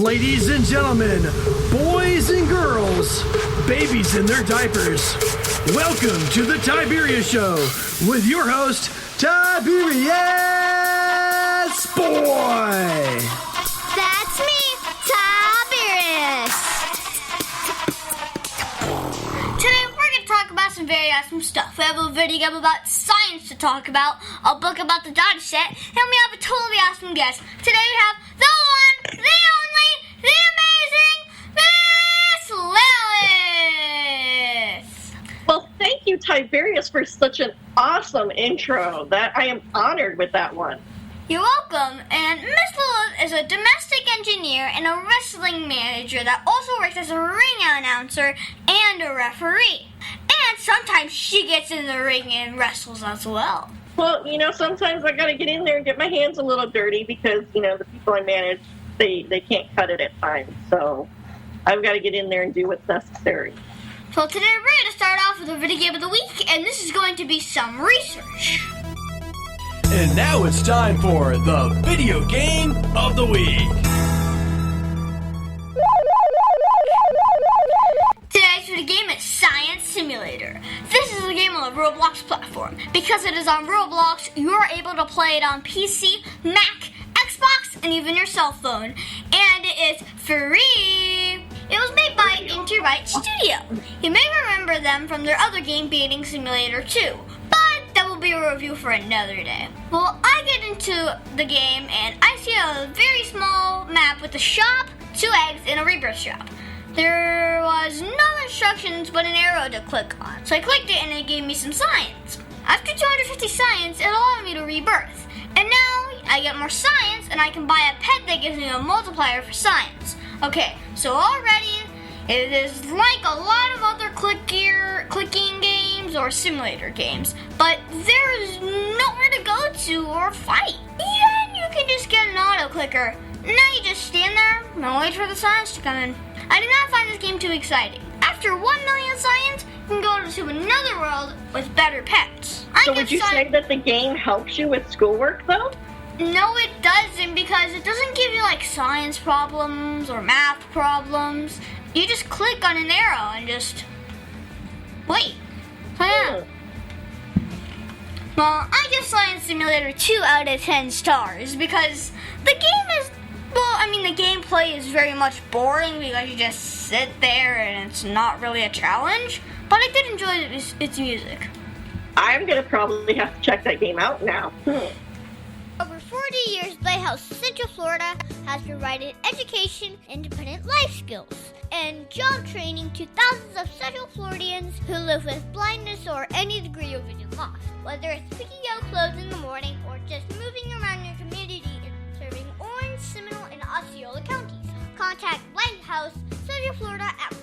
Ladies and gentlemen, boys and girls, babies in their diapers, welcome to the Tiberius Show with your host, Tiberius Boy. That's me, Tiberius. Today we're going to talk about some very awesome stuff. We have a video game about science to talk about, a book about the data set, and we have a totally awesome guest. Today we have the one, the only, the amazing Miss Lilith. Well, thank you, Tiberius, for such an awesome intro. That I am honored with that one. You're welcome. And Miss Lilith is a domestic engineer and a wrestling manager that also works as a ring announcer and a referee. And sometimes she gets in the ring and wrestles as well. Well, sometimes I got to get in there and get my hands a little dirty because, the people I manage, they can't cut it at times. So I've got to get in there and do what's necessary. So today we're going to start off with a video game of the week, and this is going to be some research. And now it's time for the video game of the week. Today's video game is Science Simulator. This is a game on the Roblox platform. Because it is on Roblox, you are able to play it on PC, Mac, Xbox, and even your cell phone. And it is free. It was made by Interbyte Studio. You may remember them from their other game, Dating Simulator 2. But that will be a review for another day. Well, I get into the game and I see a very small map with a shop, 2 eggs, and a rebirth shop. There was no instructions but an arrow to click on. So I clicked it and it gave me some science. After 250 science, it allowed me to rebirth. And now I get more science and I can buy a pet that gives me a multiplier for science. Okay, so already it is like a lot of other clicking games or simulator games, but there is nowhere to go to or fight. Then you can just get an auto clicker. Now you just stand there and wait for the science to come in. I did not find this game too exciting. After 1 million science, you can go to another world with better pets. So would you say that the game helps you with schoolwork, though? No, it doesn't, because it doesn't give you, science problems or math problems. You just click on an arrow and just wait. Well, I give Science Simulator 2 out of 10 stars because the game is, the gameplay is very much boring because you just sit there and it's not really a challenge. But I did enjoy its music. I'm going to probably have to check that game out now. Over 40 years, Lighthouse Central Florida has provided education, independent life skills, and job training to thousands of Central Floridians who live with blindness or any degree of vision loss. Whether it's picking out clothes in the morning or just moving around your community and serving Orange, Seminole, and Osceola counties. Contact Lighthouse Central Florida at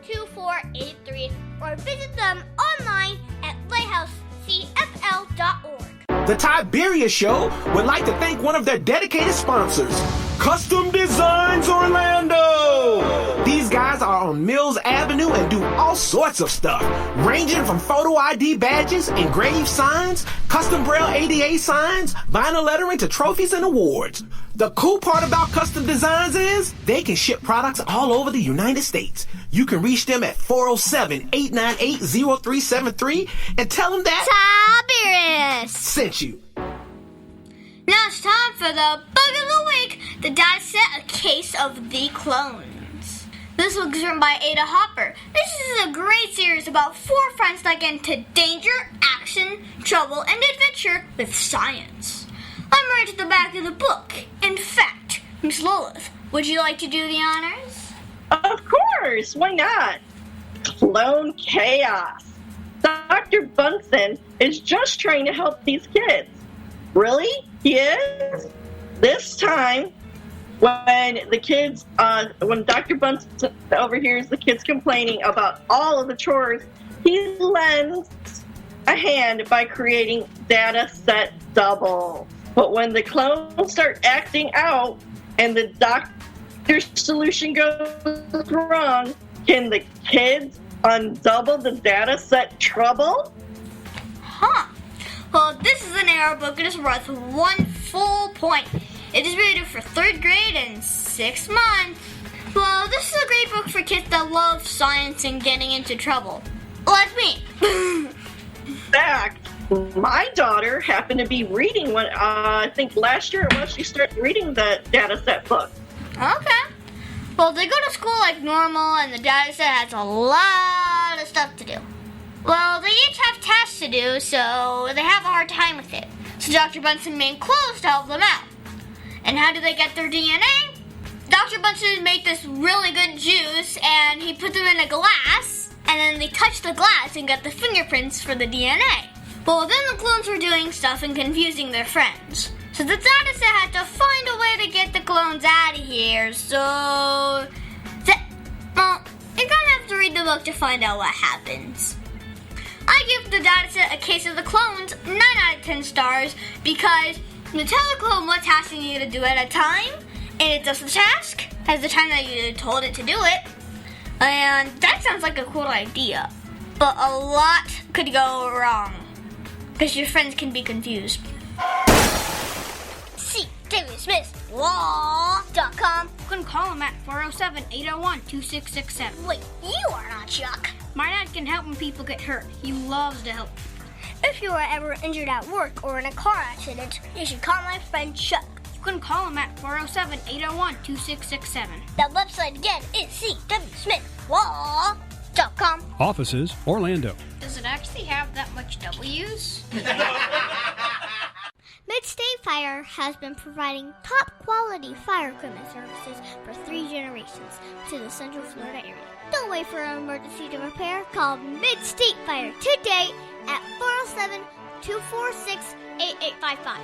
407-898-2483 or visit them online at lighthousecfl.org. The Tiberius Show would like to thank one of their dedicated sponsors, Custom Designs Orlando. These guys are on Mills Avenue and do all sorts of stuff, ranging from photo ID badges, engraved signs, custom braille ADA signs, vinyl lettering to trophies and awards. The cool part about Custom Designs is they can ship products all over the United States. You can reach them at 407-898-0373 and tell them that Tiberius sent you. Now it's time for the Bug of the Week, the data set, A Case of the Clones. This book is written by Ada Hopper. This is a great series about 4 friends that get into danger, action, trouble, and adventure with science. I'm right at the back of the book. In fact, Miss Lilith, would you like to do the honors? Of course, why not? Clone chaos. Dr. Bunsen is just trying to help these kids. Really? He is? This time, when Dr. Bunsen overhears the kids complaining about all of the chores, he lends a hand by creating data set doubles. But when the clones start acting out and the doctor's solution goes wrong, can the kids undouble the data set trouble? Huh. Well, this is an error book. It is worth 1 full point. It is rated for 3rd grade and 6 months. Well, this is a great book for kids that love science and getting into trouble. Like me. In fact, my daughter happened to be reading one, I think last year it was, she started reading the data set book. Okay. Well, they go to school like normal, and the data set has a lot of stuff to do. Well, they each have tasks to do, so they have a hard time with it. So Dr. Bunsen made clothes to help them out. And how do they get their DNA? Dr. Bunsen made this really good juice, and he put them in a glass, and then they touch the glass and get the fingerprints for the DNA. Well, then the clones were doing stuff and confusing their friends. So the data set had to find a way to get the clones out of here, so... Well, you're gonna have to read the book to find out what happens. I give the data set a case of the clones 9 out of 10 stars because you tell the clone what task you need to do at a time, and it does the task at the time that you told it to do it. And that sounds like a cool idea, but a lot could go wrong because your friends can be confused. See TiberiusSmithLaw.com. You can call him at 407-801-2667. Wait, you are not Chuck. My dad can help when people get hurt. He loves to help. If you are ever injured at work or in a car accident, you should call my friend Chuck. You can call him at 407-801-2667. That website again is CWSmithLaw.com. Offices, Orlando. Does it actually have that much W's? Mid-State Fire has been providing top-quality fire equipment services for 3 generations to the Central Florida area. Don't wait for an emergency to repair. Call Mid-State Fire today at 407-246-8855.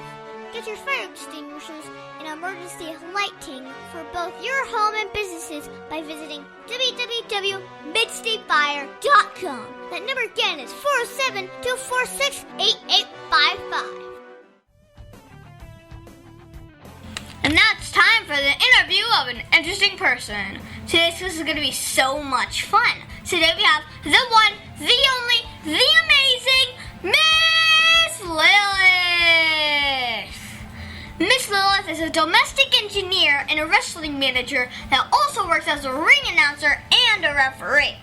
Get your fire extinguishers and emergency lighting for both your home and businesses by visiting www.midstatefire.com. That number again is 407-246-8855. And now it's time for the interview of an interesting person. Today this is going to be so much fun. Today we have the one, the only, the amazing Miss Lilith. Miss Lilith is a domestic engineer and a wrestling manager that also works as a ring announcer and a referee.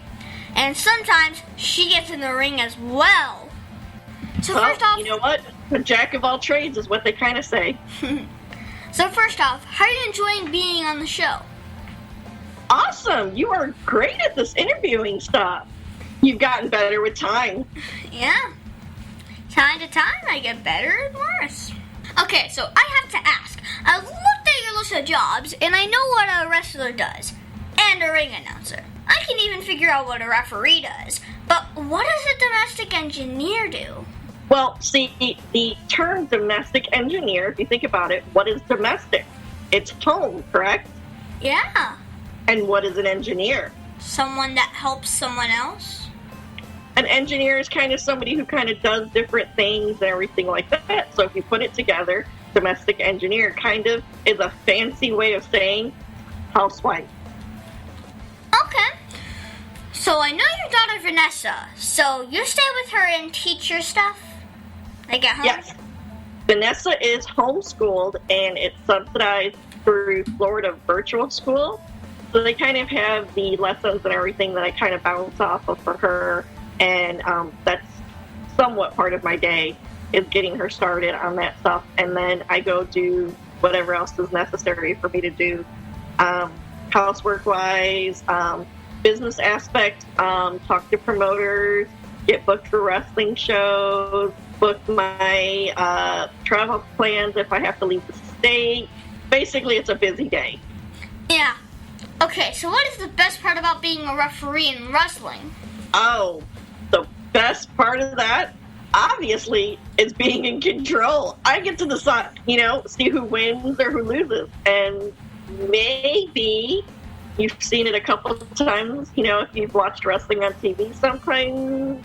And sometimes she gets in the ring as well. So first off, you know what? A jack of all trades is what they kind of say. So first off, how are you enjoying being on the show? Awesome! You are great at this interviewing stuff. You've gotten better with time. Yeah. Time to time, I get better and worse. Okay, so I have to ask. I looked at your list of jobs, and I know what a wrestler does, and a ring announcer. I can even figure out what a referee does. But what does a domestic engineer do? Well, see, the term domestic engineer, if you think about it, what is domestic? It's home, correct? Yeah. And what is an engineer? Someone that helps someone else? An engineer is kind of somebody who kind of does different things and everything like that. So if you put it together, domestic engineer kind of is a fancy way of saying housewife. Okay. So I know your daughter Vanessa, so you stay with her and teach her stuff? Like at home? Yes. Vanessa is homeschooled, and it's subsidized through Florida Virtual School. So they kind of have the lessons and everything that I kind of bounce off of for her. And that's somewhat part of my day is getting her started on that stuff. And then I go do whatever else is necessary for me to do housework-wise, business aspect, talk to promoters, get booked for wrestling shows, book my travel plans if I have to leave the state. Basically, it's a busy day. Yeah. Okay, so what is the best part about being a referee in wrestling? Oh, the best part of that, obviously, is being in control. I get to decide, see who wins or who loses. And maybe you've seen it a couple of times, if you've watched wrestling on TV, sometimes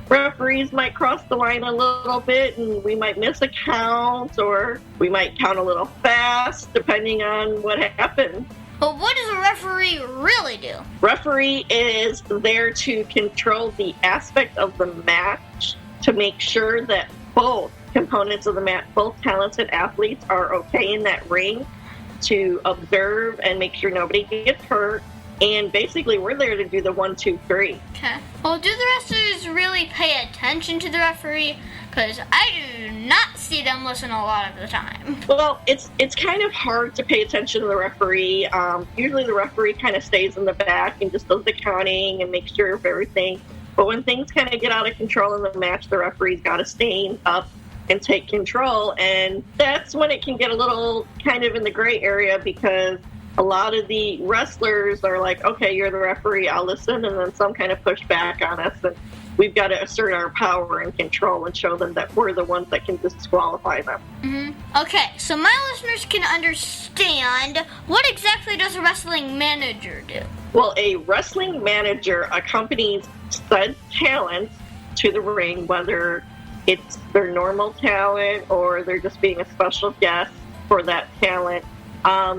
referees might cross the line a little bit and we might miss a count or we might count a little fast depending on what happened. But what does a referee really do? Referee is there to control the aspect of the match to make sure that both components of the match, both talented athletes are okay in that ring to observe and make sure nobody gets hurt. And basically, we're there to do the 1, 2, 3. Okay. Well, do the wrestlers really pay attention to the referee? Because I do not see them listen a lot of the time. Well, it's kind of hard to pay attention to the referee. Usually the referee kind of stays in the back and just does the counting and makes sure of everything. But when things kind of get out of control in the match, the referee's got to stand up and take control. And that's when it can get a little kind of in the gray area, because a lot of the wrestlers are like, okay, you're the referee, I'll listen, and then some kind of push back on us. And we've got to assert our power and control and show them that we're the ones that can disqualify them. Mm-hmm. Okay, so my listeners can understand, what exactly does a wrestling manager do? Well, a wrestling manager accompanies said talent to the ring, whether it's their normal talent or they're just being a special guest for that talent.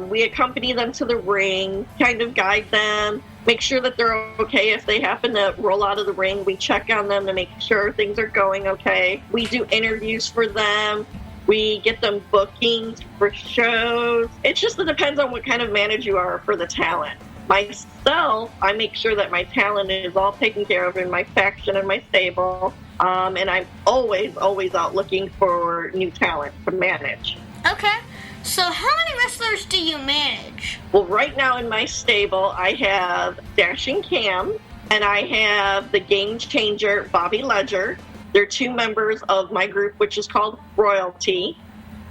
We accompany them to the ring, kind of guide them, make sure that they're okay. If they happen to roll out of the ring, we check on them to make sure things are going okay. We do interviews for them. We get them bookings for shows. It just depends on what kind of manager you are for the talent. Myself, I make sure that my talent is all taken care of in my faction and my stable. And I'm always out looking for new talent to manage. Okay. So how many wrestlers do you manage? Well, right now in my stable, I have Dashing Cam, and I have the Game Changer, Bobby Ledger. They're 2 members of my group, which is called Royalty.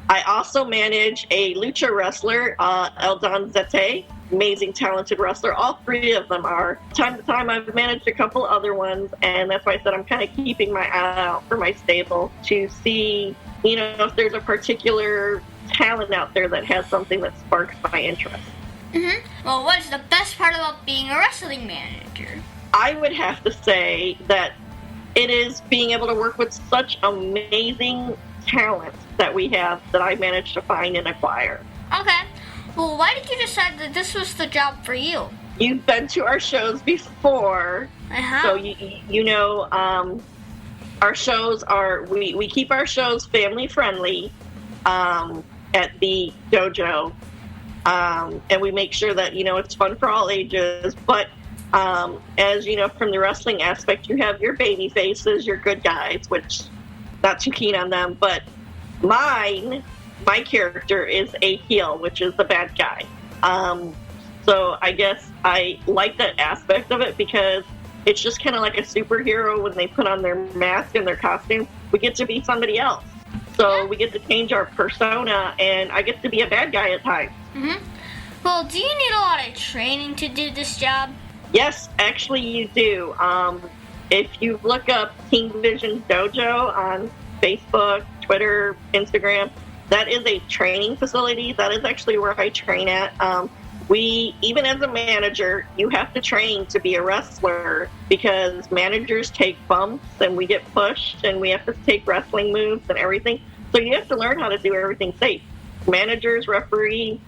I also manage a lucha wrestler, El Don Zete, amazing, talented wrestler. All 3 of them are. Time to time, I've managed a couple other ones, and that's why I said I'm kind of keeping my eye out for my stable to see, if there's a particular talent out there that has something that sparks my interest. Mm-hmm. Well, what is the best part about being a wrestling manager? I would have to say that it is being able to work with such amazing talent that we have that I managed to find and acquire. Okay. Well, why did you decide that this was the job for you? You've been to our shows before, so you know our shows are, we keep our shows family friendly at the dojo, and we make sure that it's fun for all ages. But as you know, from the wrestling aspect, you have your baby faces, your good guys, which not too keen on them. But my character is a heel, which is the bad guy. So I guess I like that aspect of it, because it's just kind of like a superhero when they put on their mask and their costume. We get to be somebody else. So we get to change our persona, and I get to be a bad guy at times. Mm-hmm. Well, do you need a lot of training to do this job? Yes, actually you do. If you look up Team Vision's Dojo on Facebook, Twitter, Instagram, that is a training facility. That is actually where I train at. Even as a manager, you have to train to be a wrestler, because managers take bumps and we get pushed and we have to take wrestling moves and everything. So you have to learn how to do everything safe. Managers, referee,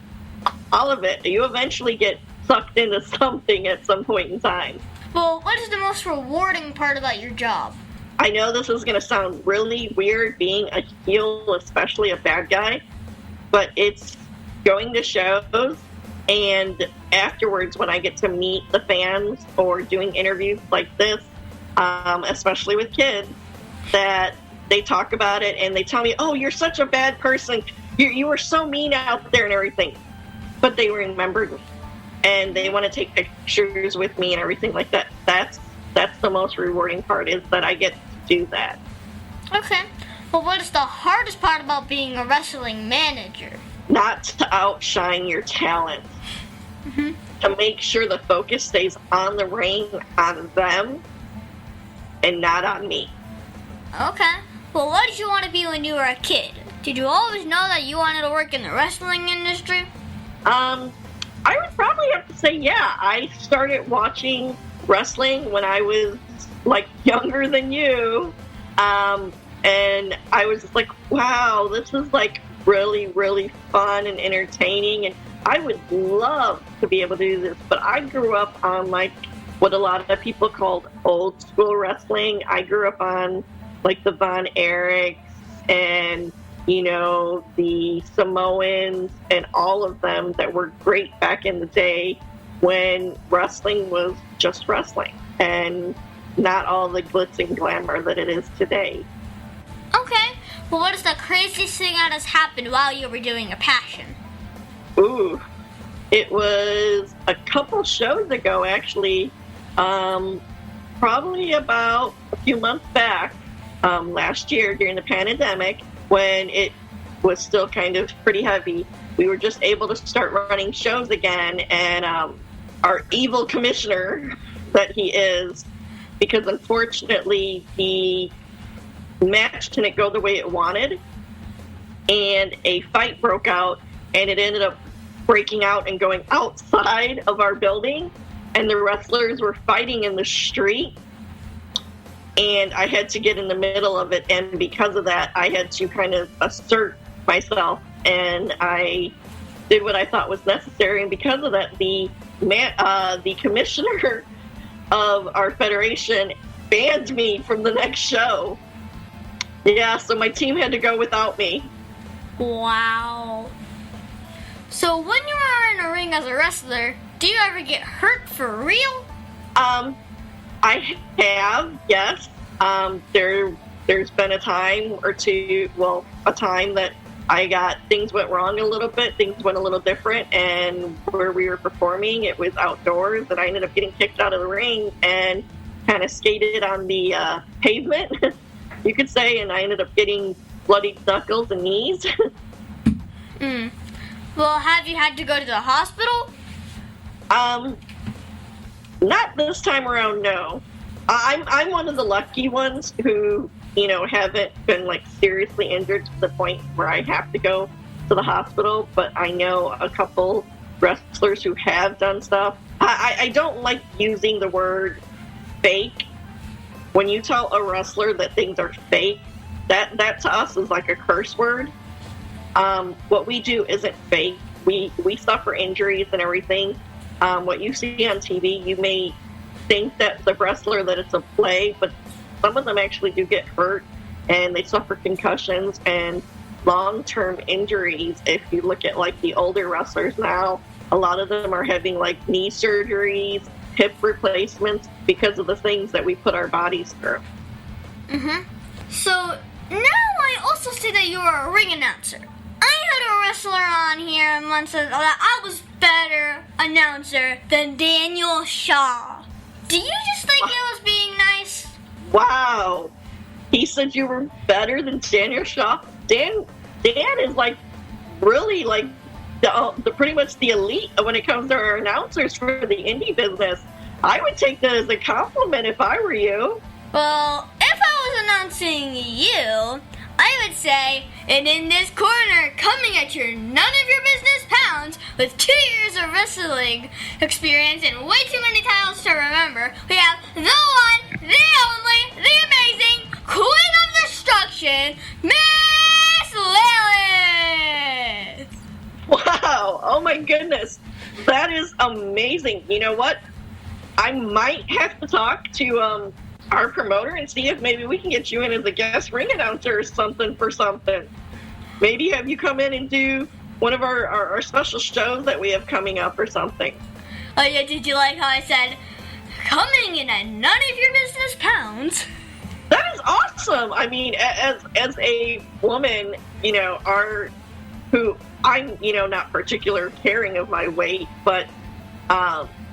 all of it. You eventually get sucked into something at some point in time. Well, what is the most rewarding part about your job? I know this is going to sound really weird, being a heel, especially a bad guy, but it's going to shows, and afterwards when I get to meet the fans or doing interviews like this, especially with kids, that they talk about it and they tell me, oh, you're such a bad person. You were so mean out there and everything. But they remembered me, and they want to take pictures with me and everything like that. That's the most rewarding part, is that I get to do that. Okay. Well, what is the hardest part about being a wrestling manager? Not to outshine your talent. Mm-hmm. To make sure the focus stays on the ring, on them, and not on me. Okay. Well, what did you want to be when you were a kid? Did you always know that you wanted to work in the wrestling industry? I would probably have to say, yeah. I started watching wrestling when I was, younger than you. And I was just like, wow, this is, really, really fun and entertaining. And I would love to be able to do this. But I grew up on, what a lot of people called old school wrestling. I grew up on, the Von Erichs and the Samoans and all of them that were great back in the day when wrestling was just wrestling and not all the glitz and glamour that it is today. Okay, well, what is the craziest thing that has happened while you were doing a passion? Ooh, it was a couple shows ago, actually, probably about a few months back, last year during the pandemic, when it was still kind of pretty heavy. We were just able to start running shows again, and our evil commissioner that he is, because unfortunately the match didn't go the way it wanted, and a fight broke out, and it ended up breaking out and going outside of our building, and the wrestlers were fighting in the street, and I had to get in the middle of it, and because of that, I had to kind of assert myself, and I did what I thought was necessary, and because of that, the commissioner of our federation banned me from the next show. Yeah, so my team had to go without me. Wow. So when you are in a ring as a wrestler, do you ever get hurt for real? I have, yes. There's been a time or two, a time that things went wrong a little bit, things went a little different, and where we were performing, it was outdoors, and I ended up getting kicked out of the ring and kind of skated on the pavement, you could say, and I ended up getting bloodied knuckles and knees. Well, have you had to go to the hospital? Not this time around, no. I'm one of the lucky ones who, haven't been seriously injured to the point where I have to go to the hospital, but I know a couple wrestlers who have done stuff. I don't like using the word fake. When you tell a wrestler that things are fake, that to us is like a curse word. What we do isn't fake. We suffer injuries and everything. What you see on TV, you may think that the wrestler that it's a play, but some of them actually do get hurt, and they suffer concussions and long-term injuries. If you look at the older wrestlers now, a lot of them are having knee surgeries, hip replacements because of the things that we put our bodies through. So now I also see that you are a ring announcer. I had a wrestler on here months ago that I was better announcer than Daniel Shaw. Do you just think it was being nice? Wow. He said you were better than Daniel Shaw. Dan is really the pretty much the elite when it comes to our announcers for the indie business. I would take that as a compliment if I were you. Well, if I was announcing you, I would say, and in this corner, coming at your none of your business pounds, with 2 years of wrestling experience and way too many titles to remember, we have the one, the only, the amazing Queen of Destruction, Miss Lilith! Wow! Oh my goodness. That is amazing. You know what? I might have to talk to our promoter and see if maybe we can get you in as a guest ring announcer or something for something. Maybe have you come in and do one of our special shows that we have coming up or something. Oh yeah, did you like how I said, coming in at none of your business pounds? That is awesome. I mean, as a woman, I'm, not particular caring of my weight, but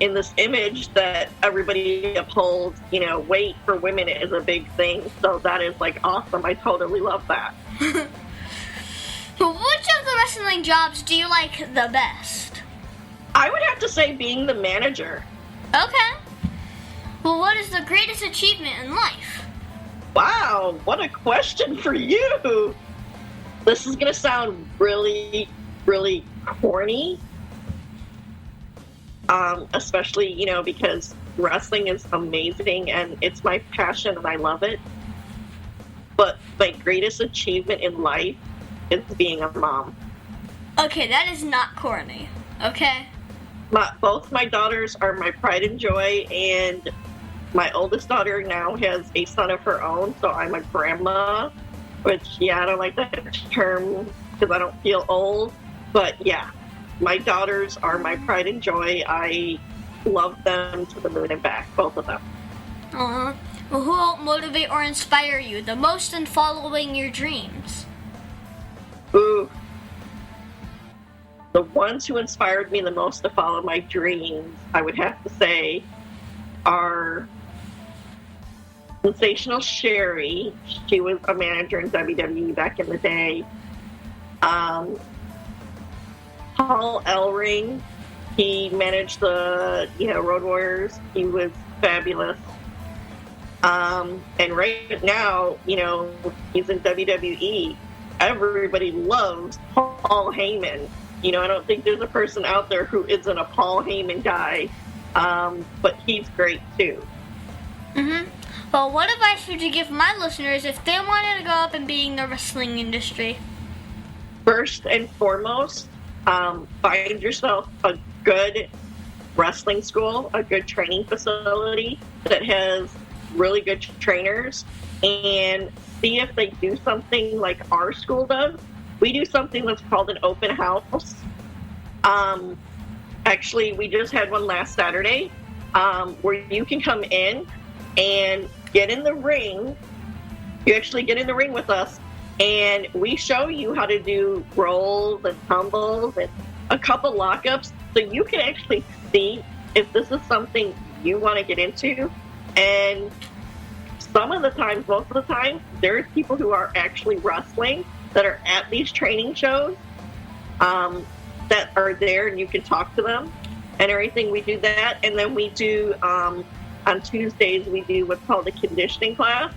in this image that everybody upholds, weight for women is a big thing. So that is awesome. I totally love that. Which of the wrestling jobs do you like the best? I would have to say being the manager. Okay. Well, what is the greatest achievement in life? Wow, what a question for you. This is going to sound really, really corny. Especially, because wrestling is amazing and it's my passion and I love it. But my greatest achievement in life is being a mom. Okay, that is not corny. Okay? Both my daughters are my pride and joy, and my oldest daughter now has a son of her own, so I'm a grandma. which, yeah, I don't like that term because I don't feel old. But, yeah, my daughters are my pride and joy. I love them to the moon and back, both of them. Uh-huh. Well, who helped motivate or inspire you the most in following your dreams? Ooh. The ones who inspired me the most to follow my dreams, I would have to say, are Sensational Sherry. She was a manager in WWE back in the day. Paul Ellering. He managed the, Road Warriors. He was fabulous. And right now, he's in WWE. Everybody loves Paul Heyman. I don't think there's a person out there who isn't a Paul Heyman guy. But he's great too. Mm-hmm. Well, what advice would you give my listeners if they wanted to go up and be in the wrestling industry? First and foremost, find yourself a good wrestling school, a good training facility that has really good trainers, and see if they do something like our school does. We do something that's called an open house. Actually, we just had one last Saturday where you can come in and get in the ring. You actually get in the ring with us, and we show you how to do rolls and tumbles and a couple lockups, so you can actually see if this is something you want to get into. And some of the times, most of the time, there's people who are actually wrestling that are at these training shows that are there, and you can talk to them and everything. We do that. And then we do, on Tuesdays, we do what's called a conditioning class.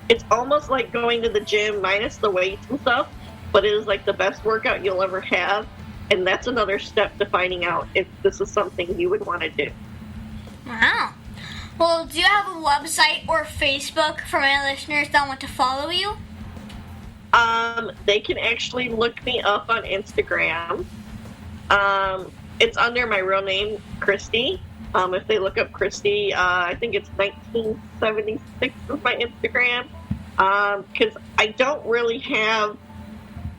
It's almost like going to the gym minus the weights and stuff, but it is like the best workout you'll ever have. And that's another step to finding out if this is something you would want to do. Wow. Well, do you have a website or Facebook for my listeners that want to follow you? They can actually look me up on Instagram. It's under my real name, Christy. If they look up Christy, I think it's 1976 is my Instagram. Because I don't really have,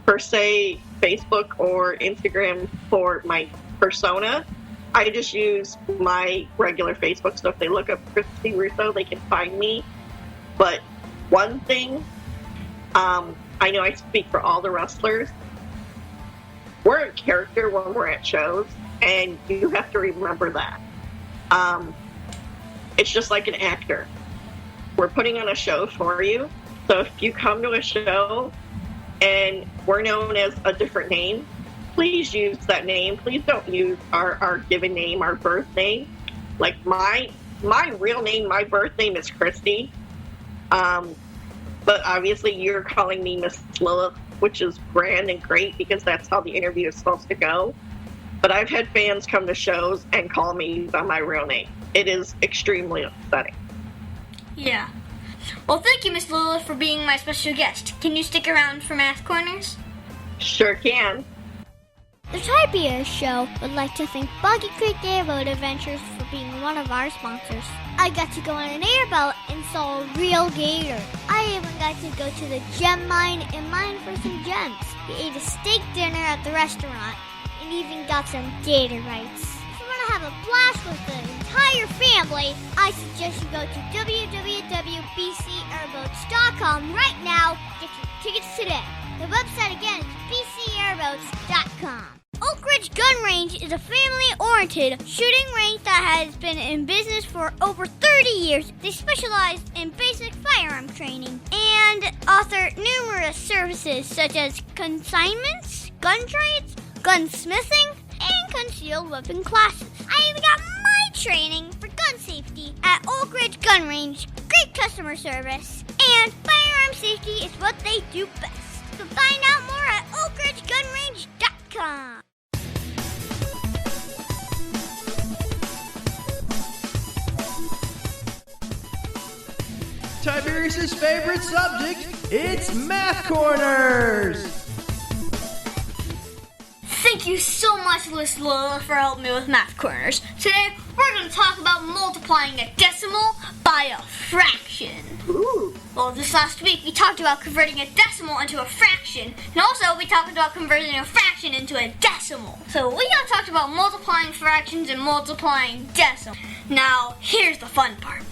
per se, Facebook or Instagram for my persona. I just use my regular Facebook, so if they look up Christy Russo, they can find me. But one thing, I know I speak for all the wrestlers, we're a character when we're at shows, and you have to remember that. It's just like an actor. We're putting on a show for you, so if you come to a show and we're known as a different name, please use that name. Please don't use our given name, our birth name. Like my real name, my birth name is Christy. But obviously you're calling me Miss Lilith, which is grand and great because that's how the interview is supposed to go. But I've had fans come to shows and call me by my real name. It is extremely upsetting. Yeah. Well, thank you, Miss Lilith, for being my special guest. Can you stick around for Math Corners? Sure can. The Tiberius Show would like to thank Boggy Creek Airboat Adventures for being one of our sponsors. I got to go on an airboat and saw a real gator. I even got to go to the gem mine and mine for some gems. We ate a steak dinner at the restaurant and even got some gator bites. If you want to have a blast with the entire family, I suggest you go to www.bcairboats.com right now. Get your tickets today. The website again is bcairboats.com. Oak Ridge Gun Range is a family-oriented shooting range that has been in business for over 30 years. They specialize in basic firearm training and offer numerous services such as consignments, gun trades, gunsmithing, and concealed weapon classes. I even got my training for gun safety at Oak Ridge Gun Range. Great customer service, and firearm safety is what they do best. So find out more at oakridgegunrange.com. Tiberius' favorite subject, it's Math Corners! Thank you so much, Miss Lilith, for helping me with Math Corners. Today, we're going to talk about multiplying a decimal by a fraction. Ooh. Well, this last week, we talked about converting a decimal into a fraction, and also we talked about converting a fraction into a decimal. So we got talked about multiplying fractions and multiplying decimals. Now, here's the fun part.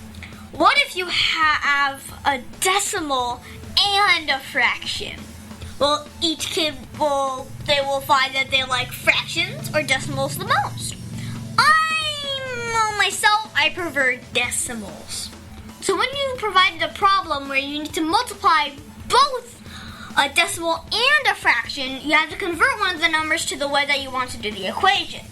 What if you have a decimal and a fraction? Well, each kid will find that they like fractions or decimals the most. I prefer decimals. So when you provided a problem where you need to multiply both a decimal and a fraction, you have to convert one of the numbers to the way that you want to do the equation.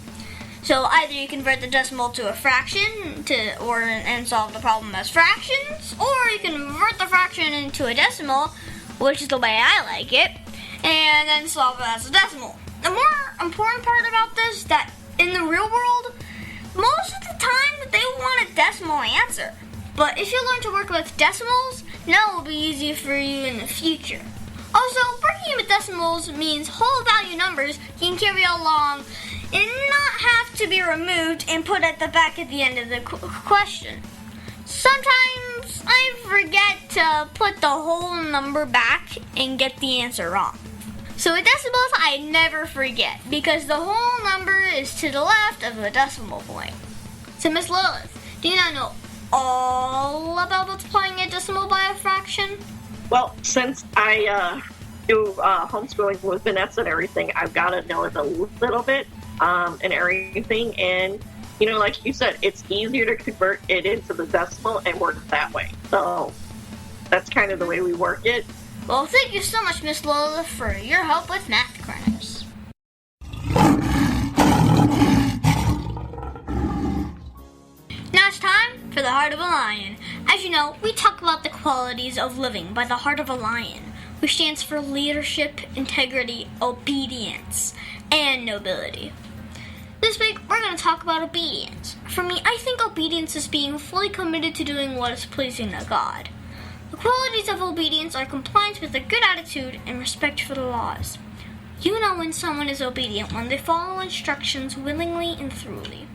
So either you convert the decimal to a fraction and solve the problem as fractions, or you convert the fraction into a decimal, which is the way I like it, and then solve it as a decimal. The more important part about this is that in the real world, most of the time they want a decimal answer. But if you learn to work with decimals, now it will be easier for you in the future. Also, working with decimals means whole value numbers can carry along and not have to be removed and put at the back at the end of the question. Sometimes I forget to put the whole number back and get the answer wrong. So with decimals, I never forget because the whole number is to the left of the decimal point. So Miss Lilith, do you not know all about multiplying a decimal by a fraction? Well, since I do homeschooling with Vanessa and everything, I've got to know it a little bit and everything. And, like you said, it's easier to convert it into the decimal and work that way. So that's kind of the way we work it. Well, thank you so much, Miss Lilith, for your help with Math Corners. Now it's time for the Heart of a Lion. As you know, we talk about the qualities of living by the heart of a lion, which stands for leadership, integrity, obedience, and nobility. This week, we're going to talk about obedience. For me, I think obedience is being fully committed to doing what is pleasing to God. The qualities of obedience are compliance with a good attitude and respect for the laws. You know when someone is obedient when they follow instructions willingly and thoroughly.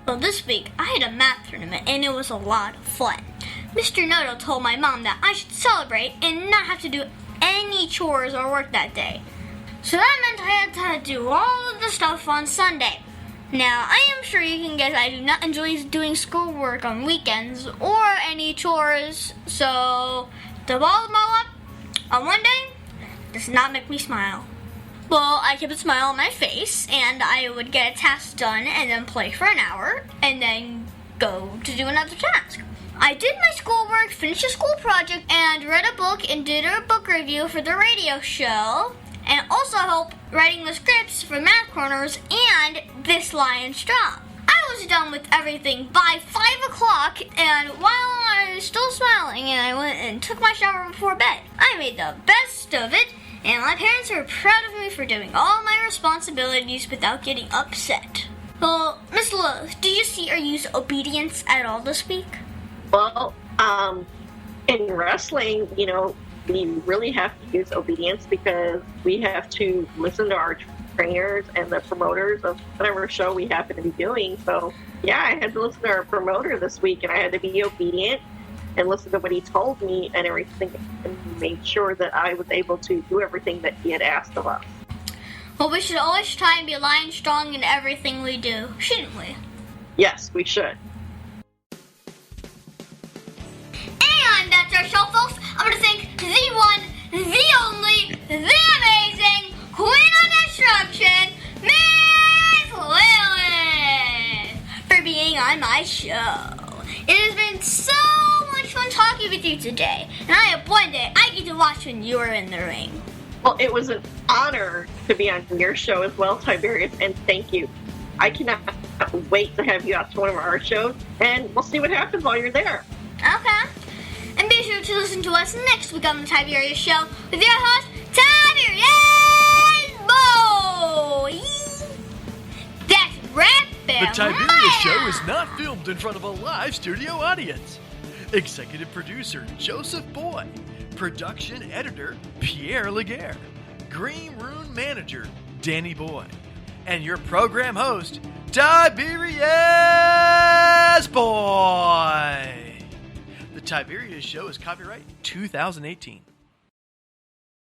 Well, this week, I had a math tournament and it was a lot of fun. Mr. Noto told my mom that I should celebrate and not have to do any chores or work that day. So that meant I had to do all of the stuff on Sunday. Now, I am sure you can guess I do not enjoy doing schoolwork on weekends or any chores, so the ball of my luck on one day does not make me smile. Well, I kept a smile on my face, and I would get a task done and then play for an hour, and then go to do another task. I did my schoolwork, finished a school project, and read a book and did a book review for the radio show, and also helped writing the scripts for Math Corners and This Lion Strong. I was done with everything by 5 o'clock, and while I was still smiling, and I went and took my shower before bed. I made the best of it, and my parents were proud of me for doing all my responsibilities without getting upset. Well, Miss Lilith, do you see or use obedience at all this week? Well, in wrestling, we really have to use obedience because we have to listen to our trainers and the promoters of whatever show we happen to be doing. So, yeah, I had to listen to our promoter this week, and I had to be obedient and listen to what he told me and everything, and made sure that I was able to do everything that he had asked of us. Well, we should always try and be lion strong in everything we do, shouldn't we? Yes, we should. And that's our show, folks. I'm going to thank the one, the only, the amazing Queen of Destruction, Miss Lilith, for being on my show. It has been so much fun talking with you today, and I hope one day I get to watch when you are in the ring. Well, it was an honor to be on your show as well, Tiberius, and thank you. I cannot wait to have you out to one of our shows, and we'll see what happens while you're there. Okay. And be sure to listen to us next week on the Tiberius Show with your host, Tiberius Boy. That's right, The Tiberius Show is not filmed in front of a live studio audience. Executive producer, Joseph Boy. Production editor, Pierre Laguerre. Green Room manager, Danny Boy. and your program host, Tiberius Boy. The Tiberius Show is copyright 2018.